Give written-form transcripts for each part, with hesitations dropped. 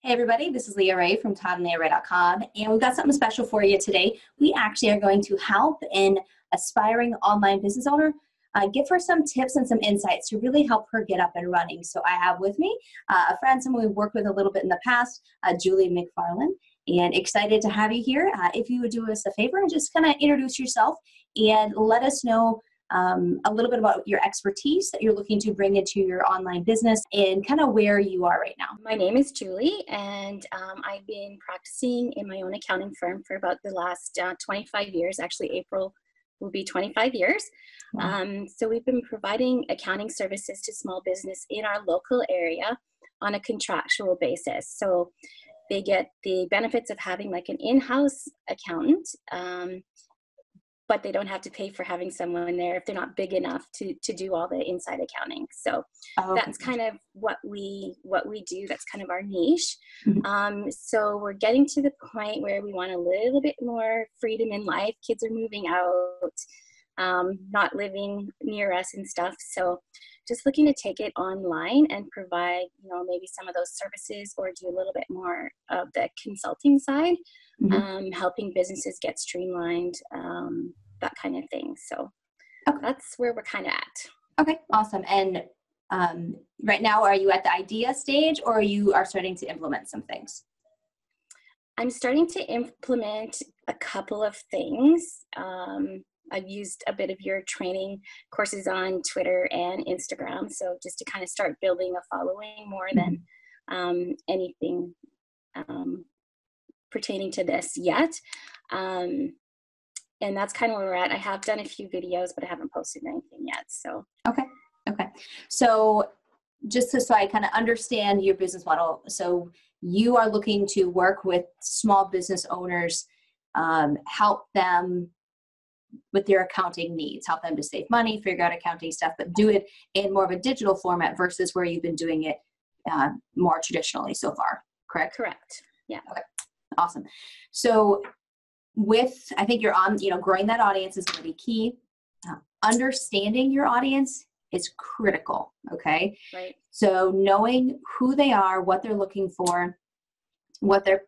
Hey everybody, this is Leah Ray from ToddandLeahRay.com, and we've got something special for you today. We actually are going to help an aspiring online business owner give her some tips and some insights to really help her get up and running. So I have with me a friend, someone we've worked with a little bit in the past, Julie McFarland, and excited to have you here. If you would do us a favor and just kind of introduce yourself and let us know a little bit about your expertise that you're looking to bring into your online business and kind of where you are right now. My name is Julie, and I've been practicing in my own accounting firm for about the last 25 years. Actually, April will be 25 years. Wow. So we've been providing accounting services to small business in our local area on a contractual basis. So they get the benefits of having like an in-house accountant, but they don't have to pay for having someone there if they're not big enough to do all the inside accounting. So that's kind of what we do. That's kind of our niche. Mm-hmm. So we're getting to the point where we want a little bit more freedom in life. Kids are moving out, not living near us and stuff. So just looking to take it online and provide, maybe some of those services or do a little bit more of the consulting side, helping businesses get streamlined, that kind of thing. So that's where we're kind of at. Okay, awesome. And right now, are you at the idea stage or you are starting to implement some things? I'm starting to implement a couple of things. I've used a bit of your training courses on Twitter and Instagram. So just to kind of start building a following more than anything pertaining to this yet. And that's kind of where we're at. I have done a few videos, but I haven't posted anything yet. So Okay. So just so I kind of understand your business model. So you are looking to work with small business owners, help them with their accounting needs, help them to save money, figure out accounting stuff, but do it in more of a digital format versus where you've been doing it more traditionally so far, correct? Correct. Yeah. Okay. Awesome. So I think you're on, growing that audience is going to be key. Understanding your audience is critical. Okay. Right. So knowing who they are, what they're looking for, what they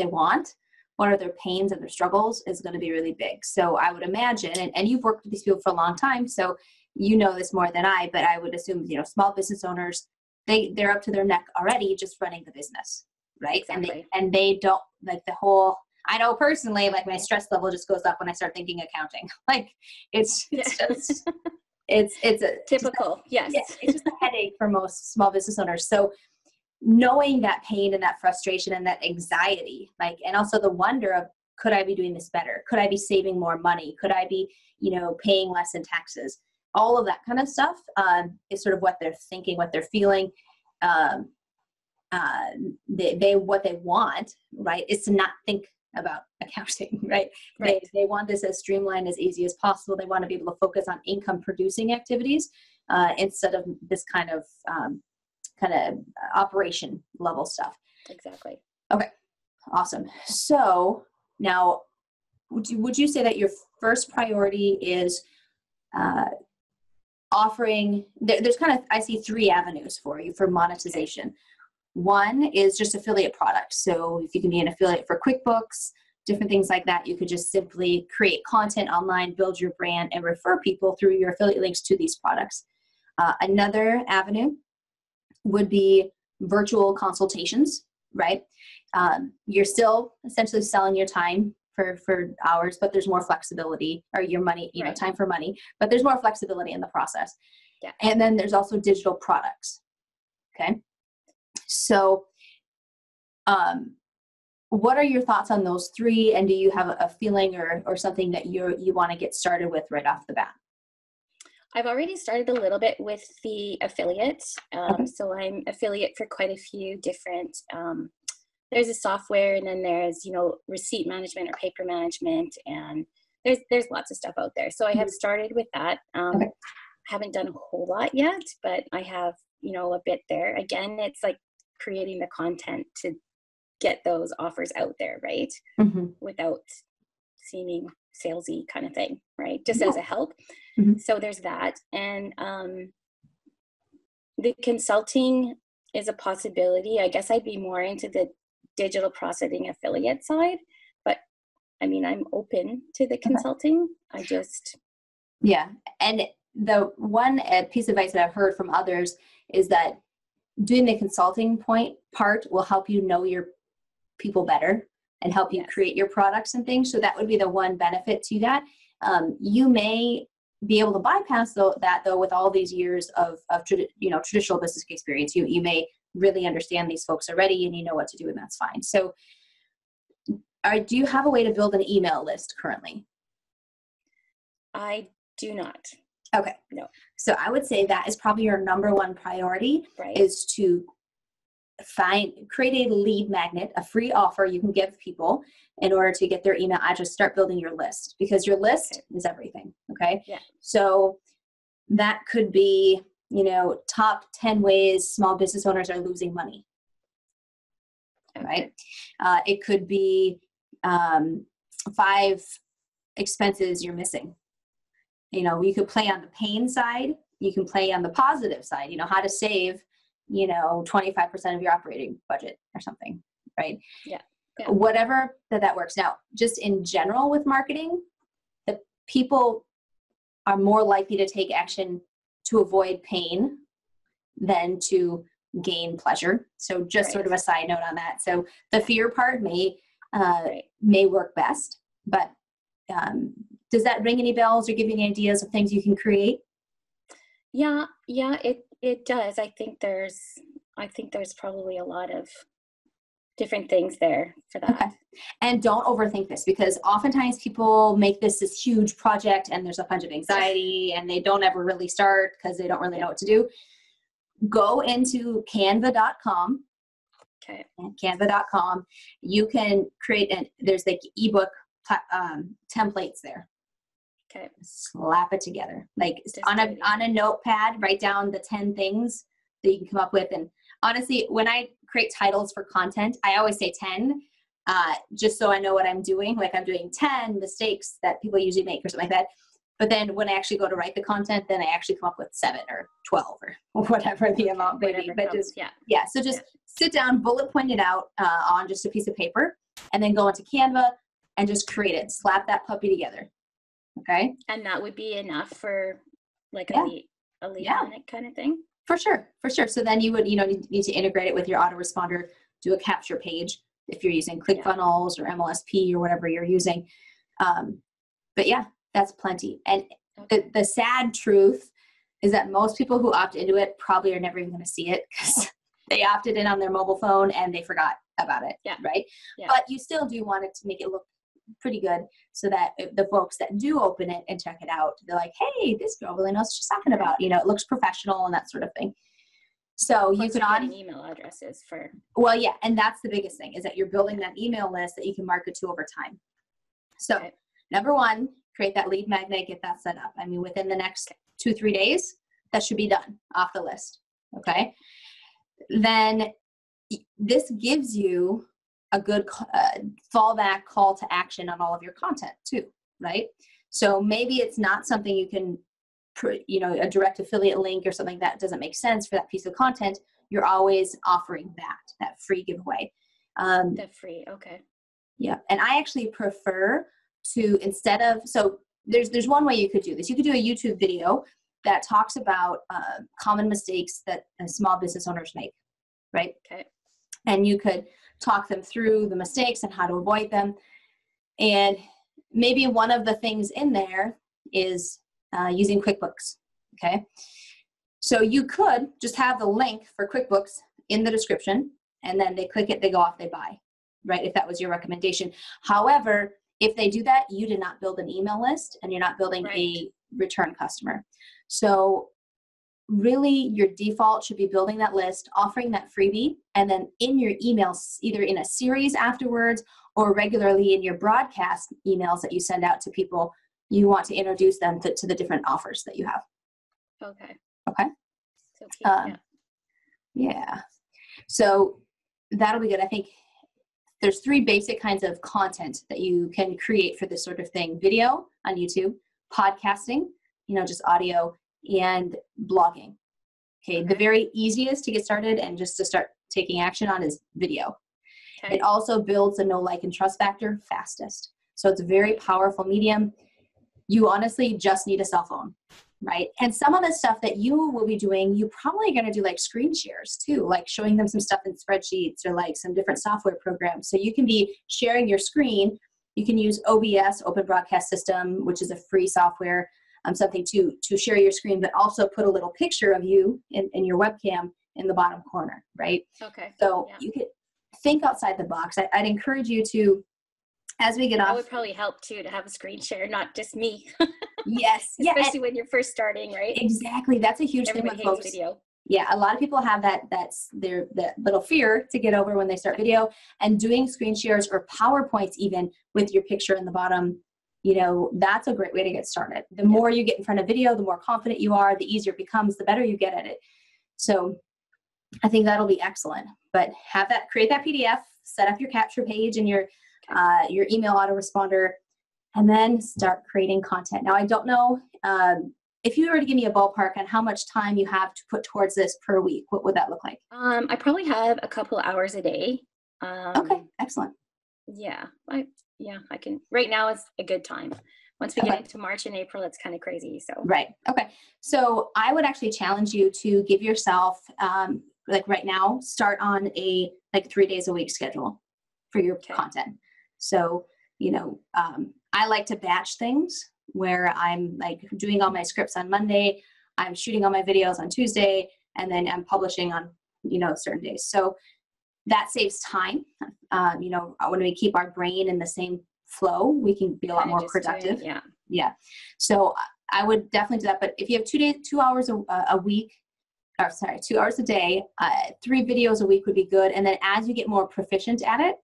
want, what are their pains and their struggles is going to be really big. So I would imagine, and you've worked with these people for a long time, so you know this more than I, but I would assume, small business owners, they're up to their neck already just running the business, right? Exactly. And they don't like the whole, I know personally, like my stress level just goes up when I start thinking accounting. Like it's just, it's a typical. Yes. Yeah, it's just a headache for most small business owners. So knowing that pain and that frustration and that anxiety, and also the wonder of, could I be doing this better? Could I be saving more money? Could I be, paying less in taxes? All of that kind of stuff is sort of what they're thinking, what they're feeling. What they want, right, is to not think about accounting, right? They want this as streamlined, as easy as possible. They want to be able to focus on income producing activities instead of this kind of operation level stuff. Exactly. Okay, awesome. So now, would you say that your first priority is offering? There's I see three avenues for you for monetization. Okay. One is just affiliate products. So if you can be an affiliate for QuickBooks, different things like that, you could just simply create content online, build your brand, and refer people through your affiliate links to these products. Another avenue would be virtual consultations, right? You're still essentially selling your time for hours, but there's more flexibility, or your money, time for money, but there's more flexibility in the process. Yeah. And then there's also digital products. Okay. So, what are your thoughts on those three? And do you have a feeling or something that you want to get started with right off the bat? I've already started a little bit with the affiliate. Okay. So I'm affiliate for quite a few different, there's a software, and then there's, receipt management or paper management, and there's lots of stuff out there. So I have started with that. Okay. Haven't done a whole lot yet, but I have, a bit there. Again, it's like creating the content to get those offers out there, right? Without seeming salesy kind of thing, right? Just as a help. So there's that. And the consulting, is a possibility. I guess I'd be more into the digital processing affiliate side, but I mean, I'm open to the consulting. I just. Yeah. And the one piece of advice that I've heard from others is that doing the consulting part will help you know your people better and help you create your products and things. So that would be the one benefit to that. You may be able to bypass that though with all these years of traditional business experience. You may really understand these folks already and you know what to do, and that's fine. So do you have a way to build an email list currently? I do not. Okay. No. So I would say that is probably your number one priority, right. is to create a lead magnet, a free offer you can give people in order to get their email address. Start building your list, because your list is everything. Okay. Yeah. So that could be, top 10 ways small business owners are losing money. Okay. Right. It could be 5 expenses you're missing. You could play on the pain side. You can play on the positive side, how to save 25% of your operating budget or something, right? Yeah. Whatever that works. Now, just in general with marketing, the people are more likely to take action to avoid pain than to gain pleasure. So just sort of a side note on that. So the fear part may work best, but does that ring any bells or give you any ideas of things you can create? Yeah, it does. I think there's probably a lot of different things there for that. Okay. And don't overthink this, because oftentimes people make this huge project and there's a bunch of anxiety and they don't ever really start because they don't really know what to do. Go into canva.com. Okay. And canva.com. You can create, there's like ebook templates there. Okay. Slap it together. Like on a notepad, write down the 10 things that you can come up with. And honestly, when I create titles for content, I always say 10, just so I know what I'm doing. Like I'm doing 10 mistakes that people usually make or something like that. But then when I actually go to write the content, then I actually come up with 7 or 12 or whatever the amount may be. But so just sit down, bullet point it out on just a piece of paper, and then go into Canva and just create it. Slap that puppy together. Okay. And that would be enough for like a lead magnet kind of thing? For sure. So then you would, need to integrate it with your autoresponder, do a capture page if you're using ClickFunnels or MLSP or whatever you're using. But yeah, that's plenty. And the sad truth is that most people who opt into it probably are never even going to see it, because they opted in on their mobile phone and they forgot about it. Yeah. Right. Yeah. But you still do want it to make it look pretty good, so that the folks that do open it and check it out, they're like, hey, this girl really knows what she's talking about. It looks professional and that sort of thing. So you can email addresses for. Well, yeah. And that's the biggest thing, is that you're building that email list that you can market to over time. So number one, create that lead magnet, get that set up. I mean, within the next 2-3 days, that should be done off the list. Okay. Then this gives you a good fallback call to action on all of your content too, right? So maybe it's not something you can, a direct affiliate link or something that doesn't make sense for that piece of content. You're always offering that free giveaway. Okay. Yeah. And I actually prefer to, instead of, so there's one way you could do this. You could do a YouTube video that talks about common mistakes that small business owners make, right? Okay. And you could talk them through the mistakes and how to avoid them. And maybe one of the things in there is using QuickBooks. Okay. So you could just have the link for QuickBooks in the description, and then they click it, they go off, they buy, right? If that was your recommendation. However, if they do that, you did not build an email list and you're not building a return customer. So really your default should be building that list, offering that freebie, and then in your emails, either in a series afterwards or regularly in your broadcast emails that you send out to people, you want to introduce them to the different offers that you have. Okay. So yeah. So that'll be good. I think there's 3 basic kinds of content that you can create for this sort of thing: video on YouTube, podcasting, just audio, and blogging. Okay. The very easiest to get started and just to start taking action on is video. Okay. It also builds a know, like, and trust factor fastest. So it's a very powerful medium. You honestly just need a cell phone, right? And some of the stuff that you will be doing, you're probably going to do like screen shares too, like showing them some stuff in spreadsheets or like some different software programs. So you can be sharing your screen. You can use OBS, Open Broadcast System, which is a free software, something to share your screen, but also put a little picture of you in your webcam in the bottom corner, right? Okay. So you could think outside the box. I'd encourage you to, as we get off. That would probably help too, to have a screen share, not just me. Yes. Especially when you're first starting, right? Exactly. That's a huge thing with folks. Video. Yeah, a lot of people have that's that little fear to get over when they start video, and doing screen shares or PowerPoints even with your picture in the bottom, that's a great way to get started. The more you get in front of video, the more confident you are, the easier it becomes, the better you get at it. So I think that'll be excellent. But create that PDF, set up your capture page and your email autoresponder, and then start creating content. Now, I don't know if you were to give me a ballpark on how much time you have to put towards this per week, what would that look like? I probably have a couple hours a day. Okay, excellent. Yeah, I can. Right now is a good time. Once we get into March and April, it's kind of crazy. So right. Okay. So I would actually challenge you to give yourself, like right now, start on a 3 days a week schedule for your content. So, I like to batch things where I'm like doing all my scripts on Monday, I'm shooting all my videos on Tuesday, and then I'm publishing on, certain days. So that saves time. When we keep our brain in the same flow, we can be a lot more productive. Yeah. So I would definitely do that. But if you have 2 hours a week, 2 hours a day, 3 videos a week would be good. And then as you get more proficient at it,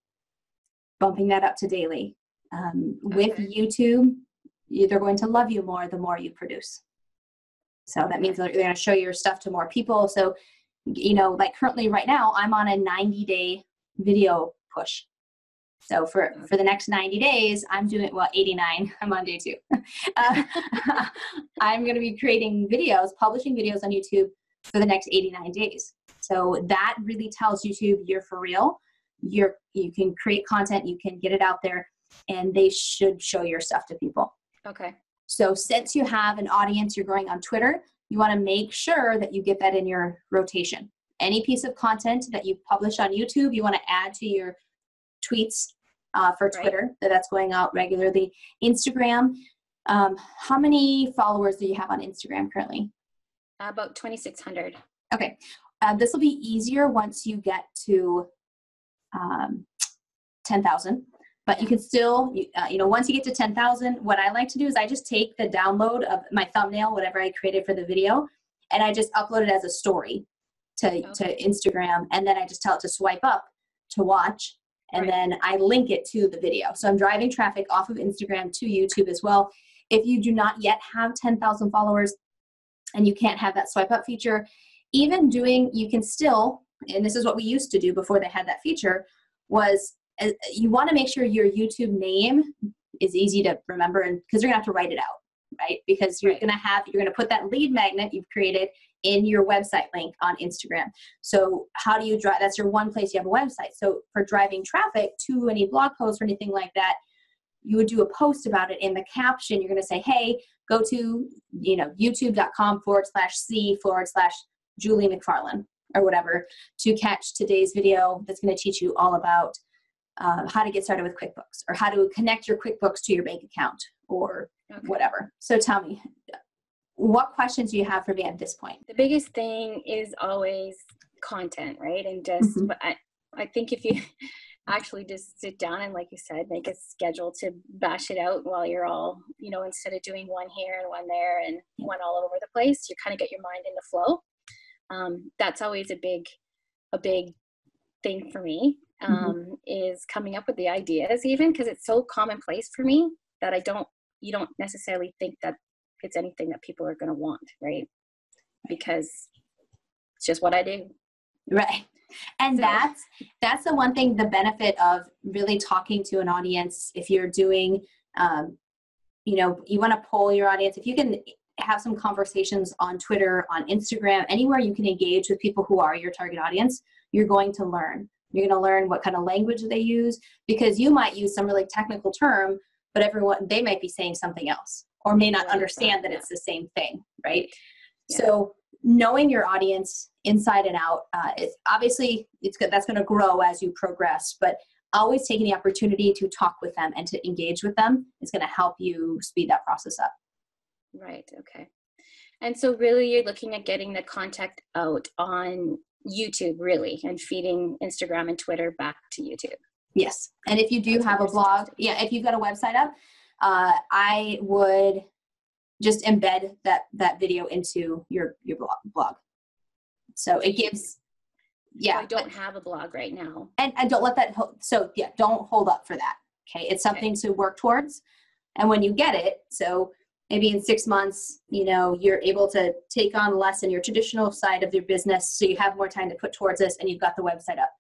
bumping that up to daily. With YouTube, they're going to love you more the more you produce. So that means that you're going to show your stuff to more people. So, like currently right now, I'm on a 90-day video push. So for the next 90 days, I'm doing, 89, I'm on day 2. I'm going to be creating videos, publishing videos on YouTube for the next 89 days. So that really tells YouTube you're for real. You can create content, you can get it out there, and they should show your stuff to people. Okay. So since you have an audience you're growing on Twitter, you want to make sure that you get that in your rotation. Any piece of content that you publish on YouTube, you want to add to your tweets for Twitter, that's going out regularly. Instagram, how many followers do you have on Instagram currently? About 2,600. Okay. This will be easier once you get to 10,000. But you can still, once you get to 10,000, what I like to do is I just take the download of my thumbnail, whatever I created for the video, and I just upload it as a story to Instagram. And then I just tell it to swipe up to watch. And then I link it to the video. So I'm driving traffic off of Instagram to YouTube as well. If you do not yet have 10,000 followers and you can't have that swipe up feature, you can still, and this is what we used to do before they had that feature, was you want to make sure your YouTube name is easy to remember, and because you're going to have to write it out, right? Because you're going to put that lead magnet you've created in your website link on Instagram. So how do you drive? That's your one place you have a website. So for driving traffic to any blog posts or anything like that, you would do a post about it. In the caption, you're going to say, hey, go to, youtube.com/c/Julie McFarlane or whatever to catch today's video that's going to teach you all about how to get started with QuickBooks, or how to connect your QuickBooks to your bank account, or whatever. So tell me, what questions do you have for me at this point? The biggest thing is always content, right? And just, I think if you actually just sit down and, like you said, make a schedule to bash it out while you're all, instead of doing one here and one there and one all over the place, you kind of get your mind in the flow. That's always a big thing for me. Is coming up with the ideas, even because it's so commonplace for me that you don't necessarily think that it's anything that people are going to want, right? Because it's just what I do. Right. And so that's the one thing, the benefit of really talking to an audience. If you're doing, you want to poll your audience, if you can have some conversations on Twitter, on Instagram, anywhere you can engage with people who are your target audience, you're going to learn. You're going to learn what kind of language they use, because you might use some really technical term, but they might be saying something else, or may not understand that it's the same thing, right? Yeah. So knowing your audience inside and out, is obviously that's going to grow as you progress, but always taking the opportunity to talk with them and to engage with them is going to help you speed that process up. Right. Okay. And so really you're looking at getting the content out on YouTube, really, and feeding Instagram and Twitter back to YouTube. Yes. And if you do have a blog, if you've got a website up, I would just embed that video into your blog. So it gives, I don't have a blog right now. And don't let that, don't hold up for that. Okay. It's something to work towards. And when you get it, so maybe in 6 months, you're able to take on less in your traditional side of your business, so you have more time to put towards this, and you've got the website up.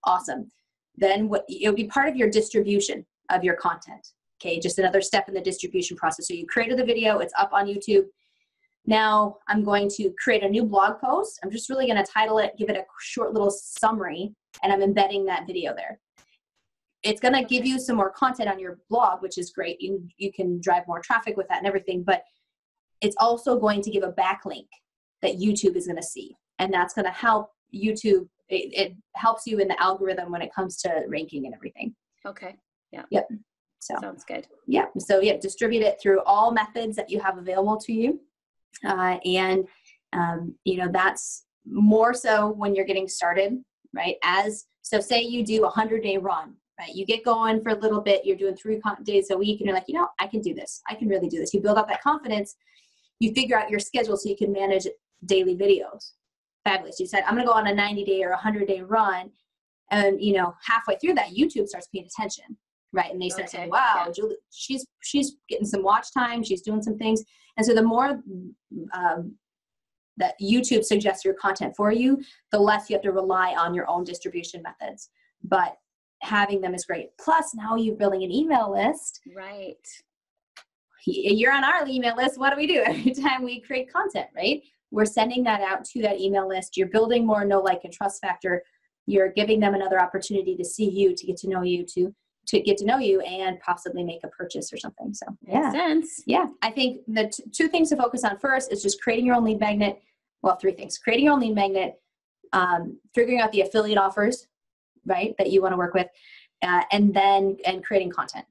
Awesome. Then it'll be part of your distribution of your content. Okay, just another step in the distribution process. So you created the video, it's up on YouTube. Now I'm going to create a new blog post. I'm just really going to title it, give it a short little summary, and I'm embedding that video there. It's going to give you some more content on your blog, which is great. You can drive more traffic with that and everything, but it's also going to give a backlink that YouTube is going to see. And that's going to help YouTube. It helps you in the algorithm when it comes to ranking and everything. Okay. Yeah. Yep. So sounds good. Yeah. So distribute it through all methods that you have available to you. That's more so when you're getting started, right? So say you do a 100-day run. Right? You get going for a little bit, you're doing 3 days a week, and you're like, I can do this. I can really do this. You build up that confidence. You figure out your schedule so you can manage daily videos. Fabulous. You said, I'm going to go on a 90-day or 100-day run. And, halfway through that, YouTube starts paying attention, right? And they start saying, wow, Julie, she's getting some watch time. She's doing some things. And so the more that YouTube suggests your content for you, the less you have to rely on your own distribution methods. But having them is great. Plus, now you're building an email list. Right. You're on our email list. What do we do every time we create content, right? We're sending that out to that email list. You're building more know, like, and trust factor. You're giving them another opportunity to see you, to get to know you, to get to know you, and possibly make a purchase or something. So makes sense. Yeah. I think the 2 things to focus on first is just creating your own lead magnet. Well, 3 things: creating your own lead magnet, figuring out the affiliate offers, right, that you want to work with, and creating content.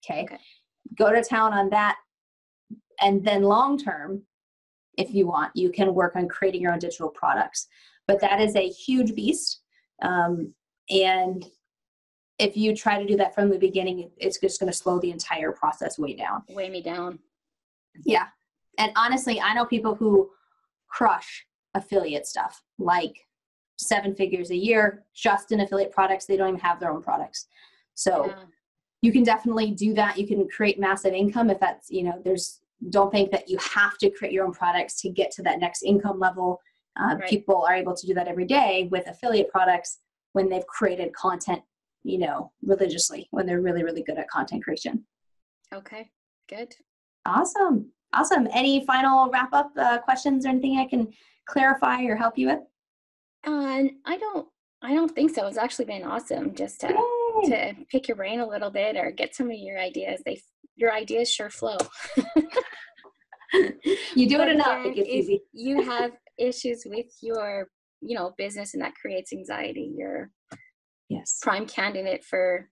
Okay. Go to town on that. And then long term, if you want, you can work on creating your own digital products. But that is a huge beast. And if you try to do that from the beginning, it's just going to slow the entire process way down. Weigh me down. Yeah. And honestly, I know people who crush affiliate stuff, like 7 figures a year just in affiliate products. They don't even have their own products. So you can definitely do that. You can create massive income if that's, don't think that you have to create your own products to get to that next income level. People are able to do that every day with affiliate products when they've created content, religiously, when they're really, really good at content creation. Okay, good. Awesome. Any final wrap up questions or anything I can clarify or help you with? I don't think so. It's actually been awesome just to pick your brain a little bit or get some of your ideas. Your ideas sure flow. You do it enough, it gets easy. You have issues with your, business, and that creates anxiety. You're prime candidate for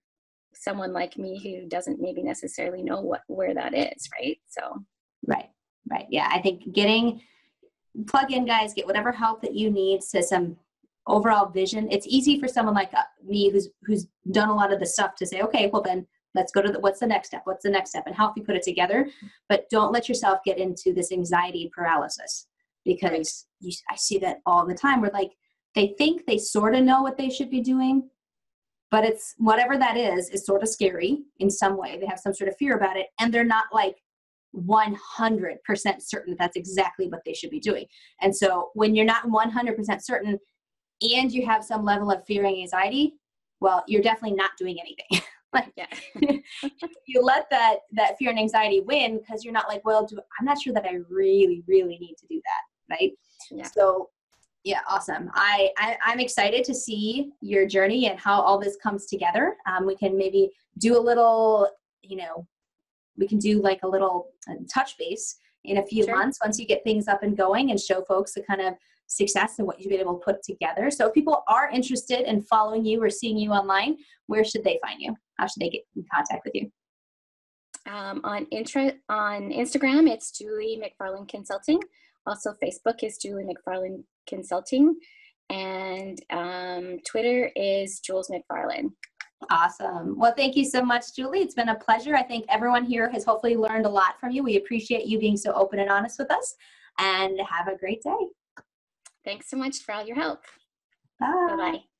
someone like me who doesn't maybe necessarily know where that is, right? So right. Yeah, I think plug in, guys, get whatever help that you need to some overall vision. It's easy for someone like me who's done a lot of the stuff to say, okay, well then let's go to what's the next step, and help you put it together. But don't let yourself get into this anxiety paralysis, because I see that all the time where they think they sort of know what they should be doing, but it's whatever that is sort of scary in some way. They have some sort of fear about it, and they're not 100% certain that's exactly what they should be doing. And so when you're not 100% certain and you have some level of fear and anxiety, well, you're definitely not doing anything. Like, Yeah. you let that fear and anxiety win because you're not like, well, I'm not sure that I really, really need to do that, right? Yeah. So yeah, awesome. I'm excited to see your journey and how all this comes together. We can maybe do a little, we can do like a little touch base in a few Sure. months once you get things up and going and show folks the kind of success and what you've been able to put together. So if people are interested in following you or seeing you online, where should they find you? How should they get in contact with you? On Instagram, it's Julie McFarland Consulting. Also, Facebook is Julie McFarland Consulting. And Twitter is Jules McFarland. Awesome. Well, thank you so much, Julie. It's been a pleasure. I think everyone here has hopefully learned a lot from you. We appreciate you being so open and honest with us, and have a great day. Thanks so much for all your help. Bye. Bye-bye.